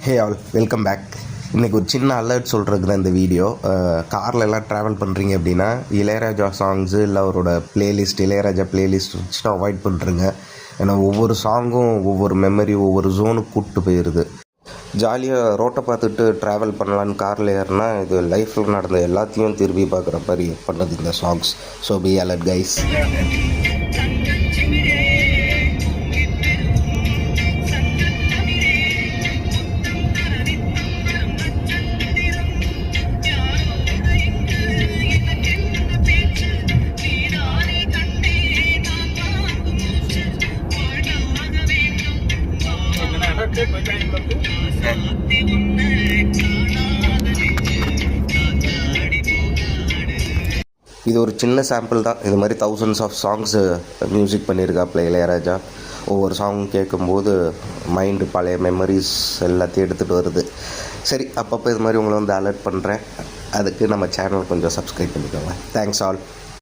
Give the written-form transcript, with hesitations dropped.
Hey all welcome back. இன்றைக்கி ஒரு சின்ன அலர்ட் சொல்கிறதுக்கு தான் இந்த வீடியோ. காரில் எல்லாம் ட்ராவல் பண்ணுறீங்க அப்படின்னா இளையராஜா சாங்ஸு இல்லை அவரோட பிளேலிஸ்ட் இளையராஜா பிளேலிஸ்ட் வச்சுட்டு அவாய்ட் பண்ணுறேங்க. ஏன்னா ஒவ்வொரு சாங்கும் ஒவ்வொரு மெமரி ஒவ்வொரு ஜோனுக்கு கூப்பிட்டு போயிடுது. ஜாலியாக ரோட்டை பார்த்துட்டு ட்ராவல் பண்ணலான்னு காரில் ஏறினா இது லைஃப்பில் நடந்த எல்லாத்தையும் திரும்பி பார்க்குற மாதிரி பண்ணது இந்த songs. So be alert guys. இது ஒரு சின்ன சாம்பிள் தான். இது மாதிரி தௌசண்ட்ஸ் ஆஃப் சாங்ஸு மியூசிக் பண்ணியிருக்காப்புல இளையராஜா. ஒவ்வொரு சாங் கேட்கும்போது மைண்டு பழைய மெமரிஸ் எல்லாத்தையும் எடுத்துகிட்டு வருது. சரி, அப்பப்போ இது மாதிரி உங்களை வந்து அலர்ட் பண்ணுறேன். அதுக்கு நம்ம சேனல் கொஞ்சம் சப்ஸ்கிரைப் பண்ணிக்கோங்க. Thanks all.